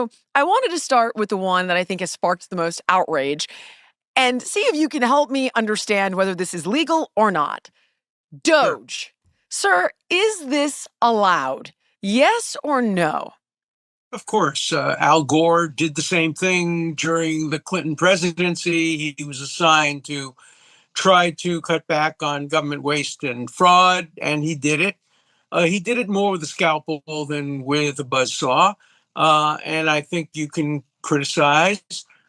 So I wanted to start with the one that I think has sparked the most outrage and see if you can help me understand whether this is legal or not. Sure. Doge. Sir, is this allowed? Yes or no? Of course, Al Gore did the same thing during the Clinton presidency. He was assigned to try to cut back on government waste and fraud, and he did it. He did it more with a scalpel than with a buzzsaw. And I think you can criticize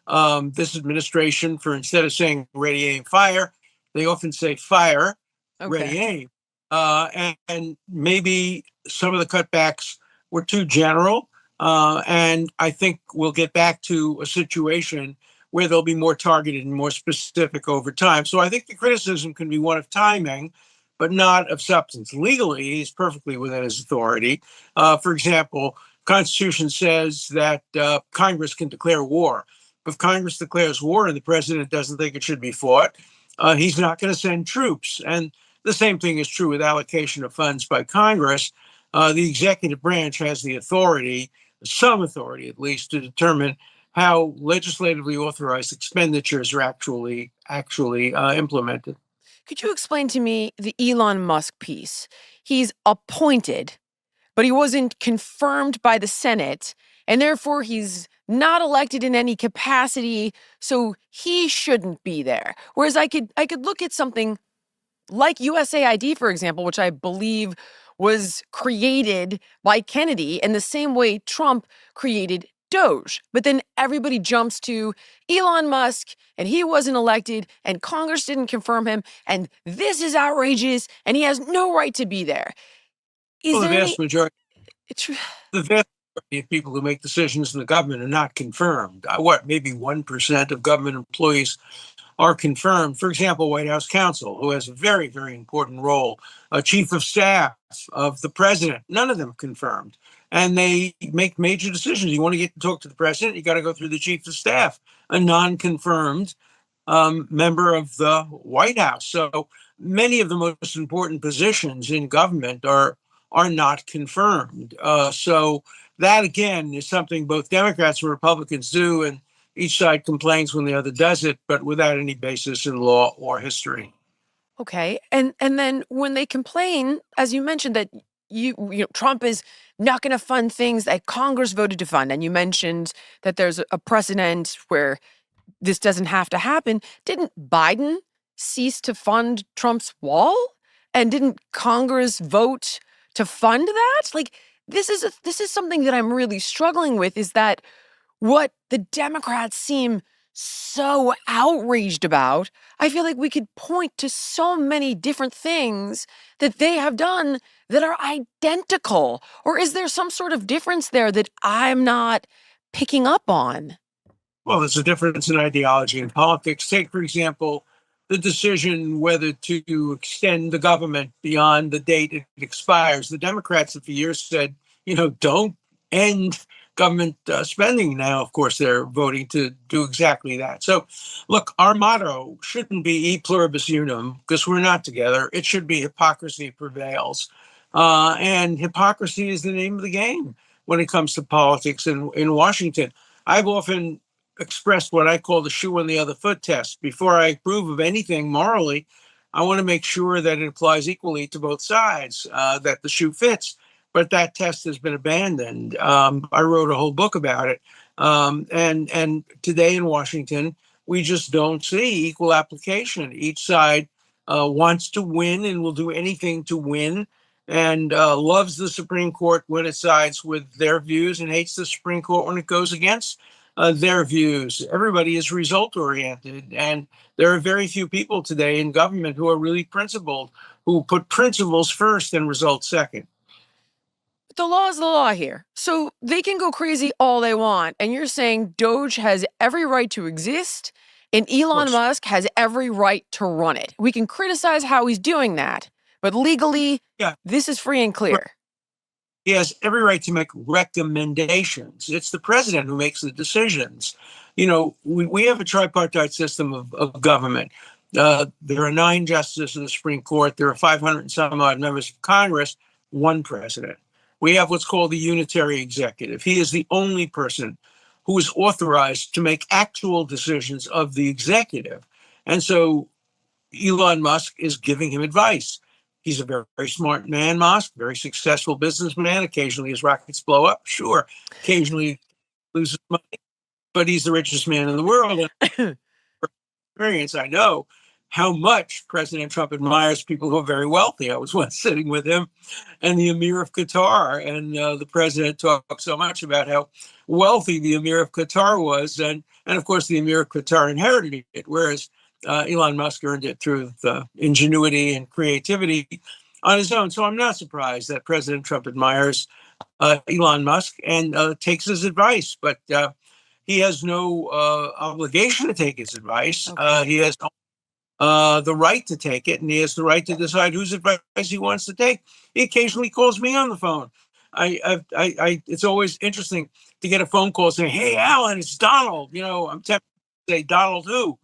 this administration for, instead of saying ready, aim, fire, they often say fire, Okay. ready, aim. And maybe some of the cutbacks were too general. And I think we'll get back to a situation where they'll be more targeted and more specific over time. So I think the criticism can be one of timing, but not of substance. Legally, he's perfectly within his authority. For example, Constitution says that Congress can declare war. If Congress declares war and the president doesn't think it should be fought, he's not going to send troops. And the same thing is true with allocation of funds by Congress. The executive branch has the authority, some authority at least, to determine how legislatively authorized expenditures are actually implemented. Could you explain to me the Elon Musk piece? He's appointed, but he wasn't confirmed by the Senate, and therefore he's not elected in any capacity, so he shouldn't be there. Whereas I could look at something like USAID, for example, which I believe was created by Kennedy in the same way Trump created Doge. But then everybody jumps to Elon Musk and he wasn't elected and Congress didn't confirm him. And this is outrageous and he has no right to be there. Is Well, there any. It's, the vast majority of people who make decisions in the government are not confirmed. What, maybe 1% of government employees are confirmed. For example, White House counsel, who has a very, very important role, a chief of staff of the president, none of them confirmed. And they make major decisions. You want to get to talk to the president, you got to go through the chief of staff, a non-confirmed member of the White House. So many of the most important positions in government are not confirmed. So that again is something both Democrats and Republicans do, and each side complains when the other does it, but without any basis in law or history. okay. And then when they complain, as you mentioned, that Trump is not going to fund things that Congress voted to fund, and you mentioned that there's a precedent where this doesn't have to happen. Didn't Biden cease to fund Trump's wall? And didn't Congress vote to fund that? Like this is something that I'm really struggling with is that what the Democrats seem so outraged about, I feel like we could point to so many different things that they have done that are identical. Or is there some sort of difference there that I'm not picking up on? Well, there's a difference in ideology and politics. Take, for example, the decision whether to extend the government beyond the date it expires. The Democrats have for years said, don't end government spending. Now, of course, they're voting to do exactly that. So, look, our motto shouldn't be e pluribus unum because we're not together. It should be hypocrisy prevails. And hypocrisy is the name of the game when it comes to politics in Washington. I've often expressed what I call the shoe on the other foot test. Before I approve of anything morally, I want to make sure that it applies equally to both sides, that the shoe fits. But that test has been abandoned. I wrote a whole book about it. And today in Washington, we just don't see equal application. Each side wants to win and will do anything to win and loves the Supreme Court when it sides with their views and hates the Supreme Court when it goes against their views. Everybody is result oriented. And there are very few people today in government who are really principled, who put principles first and results second. The law is the law here. So they can go crazy all they want. And you're saying Doge has every right to exist and Of Elon course. Musk has every right to run it. We can criticize how he's doing that, but legally, Yeah. this is free and clear. He has every right to make recommendations. It's the president who makes the decisions. We have a tripartite system of government. There are 9 justices of the Supreme Court. There are 500 and some odd members of Congress, one president. we have what's called the unitary executive. He is the only person who is authorized to make actual decisions of the executive. And so Elon Musk is giving him advice. He's a very, very smart man, Musk, very successful businessman. Occasionally his rockets blow up, sure. Occasionally he loses money, but he's the richest man in the world. And experience, I know how much President Trump admires people who are very wealthy. I was once sitting with him and the Emir of Qatar, and the president talked so much about how wealthy the Emir of Qatar was, and of course the Emir of Qatar inherited it, whereas Elon Musk earned it through the ingenuity and creativity on his own. So I'm not surprised that President Trump admires Elon Musk and takes his advice, but he has no obligation to take his advice. Okay. He has the right to take it, and he has the right to decide whose advice he wants to take. He occasionally calls me on the phone. It's always interesting to get a phone call saying, "Hey, Alan, it's Donald." I'm tempted to say, "Donald who?"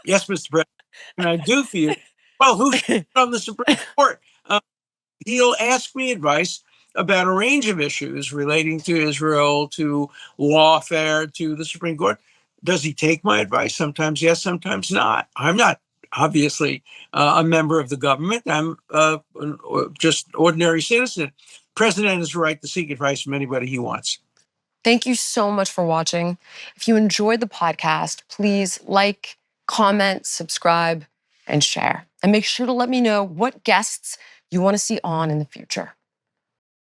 "Yes, Mr. President, what can I do for you?" "Well, who's on the Supreme Court?" He'll ask me advice about a range of issues relating to Israel, to lawfare, to the Supreme Court. Does he take my advice? Sometimes yes, sometimes not. I'm not obviously a member of the government. I'm just ordinary citizen. President has the right to seek advice from anybody he wants. Thank you so much for watching. If you enjoyed the podcast, please like, comment, subscribe, and share. And make sure to let me know what guests you want to see on in the future.